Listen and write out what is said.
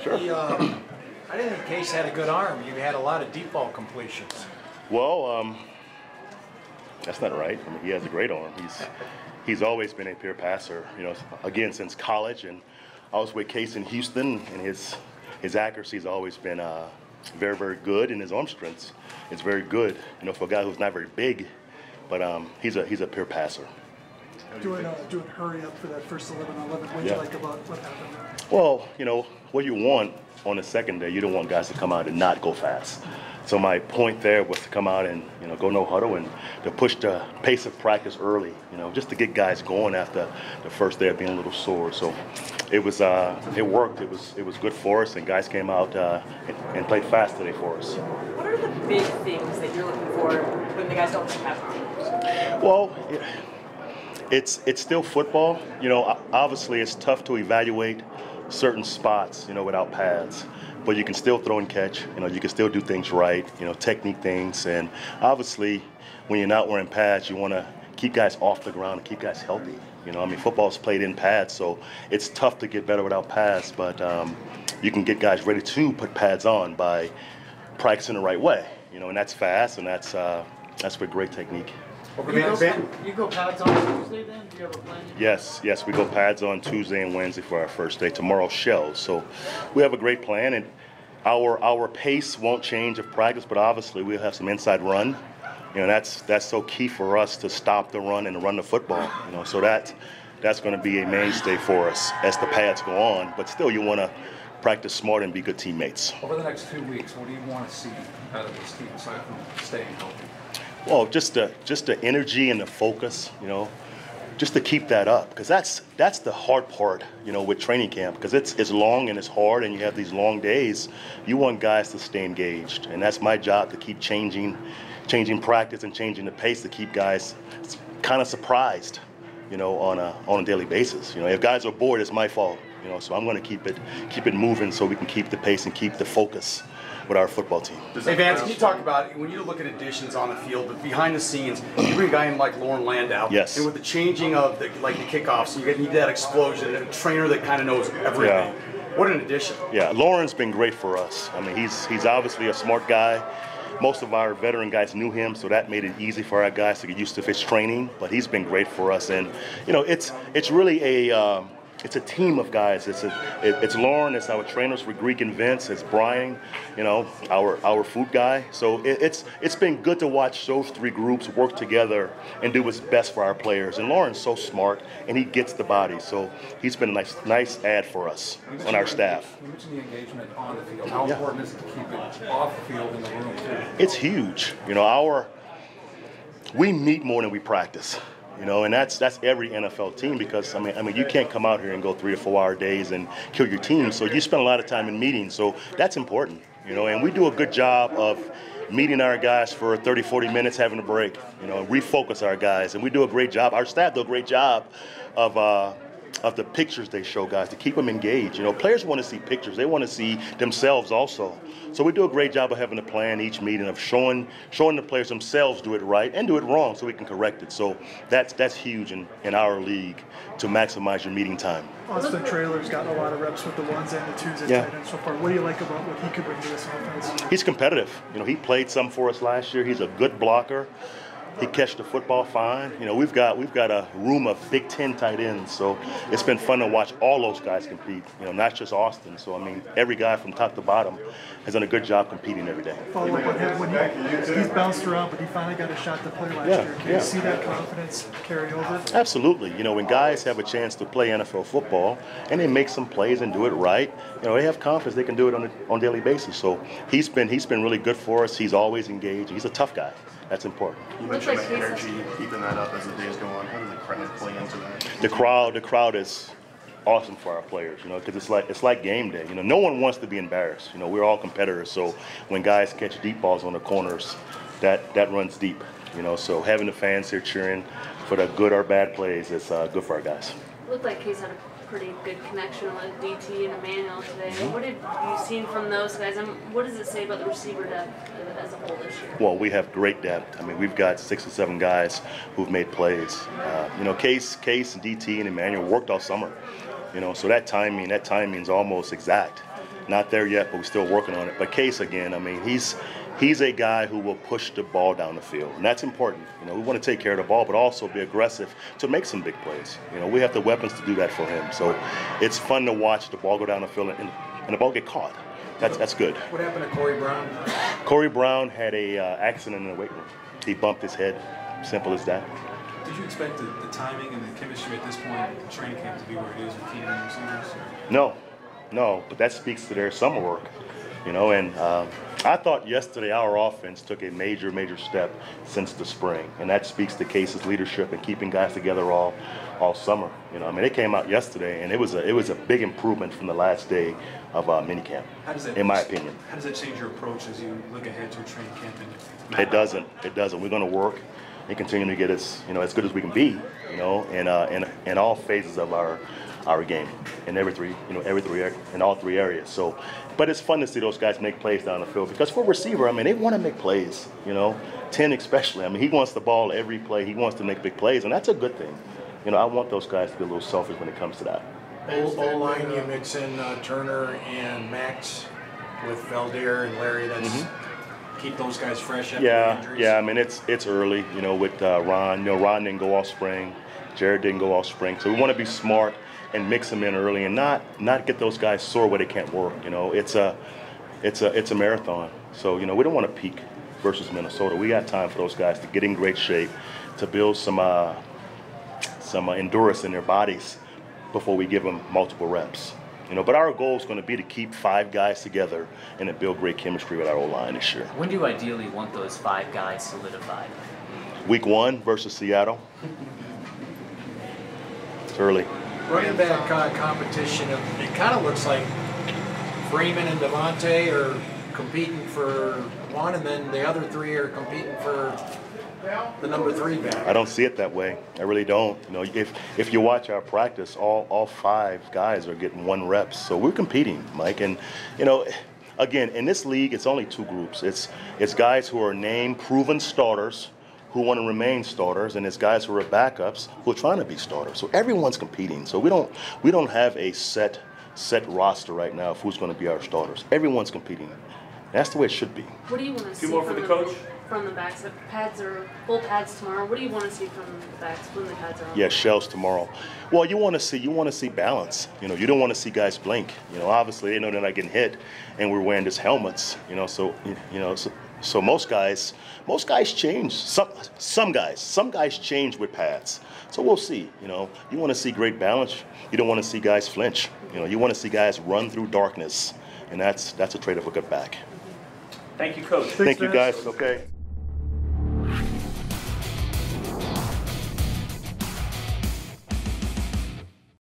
Sure. I didn't think Case had a good arm. You had a lot of deep ball completions. Well, that's not right. I mean, he has a great arm. He's always been a pure passer. You know, again, since college, and I was with Case in Houston, and his accuracy's always been very, very good, and his arm strength is very good. You know, for a guy who's not very big, but he's a pure passer. Doing hurry up for that first 11-11. What did you like about what happened there? Well, you know, what you want on the second day, you don't want guys to come out and not go fast. So my point there was to come out and, you know, go no huddle and to push the pace of practice early, you know, just to get guys going after the first day of being a little sore. So it worked. It was good for us, and guys came out and played fast today for us. What are the big things that you're looking for when the guys don't have arms? Well, it's still football. You know, obviously it's tough to evaluate certain spots, you know, without pads. But you can still throw and catch. You know, you can still do things right. You know, technique things. And obviously, when you're not wearing pads, you want to keep guys off the ground and keep guys healthy. You know, I mean, football's played in pads, so it's tough to get better without pads. But you can get guys ready to put pads on by practicing the right way. You know, and that's fast, and that's with great technique. You go pads on Tuesday then? Do you have a plan? Yes, we go pads on Tuesday and Wednesday for our first day. Tomorrow shells. So we have a great plan, and our pace won't change of practice, but obviously we'll have some inside run. You know, that's so key for us to stop the run and run the football. You know, so that's going to be a mainstay for us as the pads go on. But still, you want to practice smart and be good teammates. Over the next 2 weeks, what do you want to see out of this team aside from staying healthy? Well, just the energy and the focus, you know, just to keep that up, because that's the hard part, you know, with training camp, because it's long and it's hard, and you have these long days. You want guys to stay engaged, and that's my job, to keep changing practice and changing the pace to keep guys kind of surprised, you know, on a daily basis. You know, if guys are bored, it's my fault, you know. So I'm going to keep it moving so we can keep the pace and keep the focus with our football team. Hey Vance, can you talk about, when you look at additions on the field, but behind the scenes, you bring a guy in like Lauren Landau, yes, and with the changing of the kickoffs, you need that explosion, a trainer that kind of knows everything. Yeah. What an addition. Yeah, Lauren's been great for us. I mean, he's obviously a smart guy. Most of our veteran guys knew him, so that made it easy for our guys to get used to his training. But he's been great for us, and you know, it's really it's a team of guys. It's Lauren, it's our trainers for Greek and Vince, it's Brian, you know, our food guy. So it's been good to watch those three groups work together and do what's best for our players. And Lauren's so smart, and he gets the body. So he's been a nice add for us on our staff. You mentioned the engagement on the field. How important is it to keep it off the field in the room too? It's huge. You know, we meet more than we practice. You know, and that's every NFL team, because I mean you can't come out here and go 3 to 4 hour days and kill your team. So you spend a lot of time in meetings. So that's important. You know, and we do a good job of meeting our guys for 30, 40 minutes, having a break. You know, refocus our guys, and we do a great job. Our staff do a great job of the pictures they show guys to keep them engaged. You know, players want to see pictures. They want to see themselves also. So we do a great job of having a plan each meeting of showing the players themselves do it right and do it wrong so we can correct it. So that's huge in our league, to maximize your meeting time. Austin Traylor's gotten a lot of reps with the ones and the twos at tight end so far. What do you like about what he could bring to this offense? He's competitive. You know, he played some for us last year. He's a good blocker. He catches the football fine. You know, we've got a room of Big Ten tight ends, so it's been fun to watch all those guys compete. You know, not just Austin. So I mean, every guy from top to bottom has done a good job competing every day. Follow up on him when he's bounced around, but he finally got a shot to play last year. Can you see that confidence carry over? Absolutely. You know, when guys have a chance to play NFL football and they make some plays and do it right, you know, they have confidence they can do it on a daily basis. So he's been really good for us. He's always engaged. He's a tough guy. That's important. You mentioned the energy, keeping that up as the days go on. How does the crowd play into that? The crowd is awesome for our players, you know, because it's like game day. You know, no one wants to be embarrassed. You know, we're all competitors, so when guys catch deep balls on the corners, that runs deep. You know, so having the fans here cheering for the good or bad plays is good for our guys. It looked like Case had a pretty good connection with DT and Emmanuel today. What have you seen from those guys, and what does it say about the receiver depth as a whole this year? Well, we have great depth. I mean, we've got 6 or 7 guys who've made plays. You know, Case and DT and Emmanuel worked all summer. You know, so that timing's almost exact. Not there yet, but we're still working on it. But Case, again, I mean, he's a guy who will push the ball down the field, and that's important. You know, we want to take care of the ball, but also be aggressive to make some big plays. You know, we have the weapons to do that for him. So it's fun to watch the ball go down the field and the ball get caught. That's good. What happened to Corey Brown? Corey Brown had a accident in the weight room. He bumped his head. Simple as that. Did you expect the timing and the chemistry at this point in training camp to be where it is with Keenan and receivers? No, but that speaks to their summer work, you know. And I thought yesterday our offense took a major step since the spring, and that speaks to Case's leadership and keeping guys together all summer. You know, I mean, it came out yesterday, and it was a big improvement from the last day of minicamp, in my opinion. How does that change your approach as you look ahead to a training camp? It doesn't. We're going to work and continue to get as good as we can be, you know, in all phases of our game, in in all three areas. So, but it's fun to see those guys make plays down the field, because for a receiver, I mean, they want to make plays, you know, 10 especially. I mean, he wants the ball every play. He wants to make big plays, and that's a good thing. You know, I want those guys to be a little selfish when it comes to that. O-line, you mix in Turner and Max with Valdir and Larry. That's keep those guys fresh after the injuries. Yeah. I mean, it's early, you know, with Ron. You know, Ron didn't go all spring. Jared didn't go all spring. So we want to be smart and mix them in early, and not get those guys sore where they can't work. You know, it's a marathon. So, you know, we don't want to peak versus Minnesota. We got time for those guys to get in great shape, to build some endurance in their bodies before we give them multiple reps. You know, but our goal is going to be to keep 5 guys together and to build great chemistry with our O-line this year. When do you ideally want those 5 guys solidified? Week 1 versus Seattle. It's early. Running back competition, it kind of looks like Freeman and Devontae are competing for one, and then the other 3 are competing for the number 3 back. I don't see it that way. I really don't. You know, if you watch our practice, all 5 guys are getting 1 reps. So we're competing, Mike. And you know, again, in this league, it's only 2 groups. It's guys who are named proven starters who want to remain starters, and it's guys who are backups who are trying to be starters. So everyone's competing. So we don't have a set roster right now of who's going to be our starters. Everyone's competing. That's the way it should be. What do you want to see more for the coach? From the backs? The pads are full pads tomorrow. What do you want to see from the backs when the pads are on? Yeah, shells tomorrow. Well, you want to see balance. You know, you don't want to see guys blink. You know, obviously they know they're not getting hit, and we're wearing these helmets. You know, so most guys change. Some guys change with pads. So we'll see. You know, you want to see great balance. You don't want to see guys flinch. You know, you want to see guys run through darkness, and that's a trait of a good back. Thank you, Coach. Thank you, guys. Okay.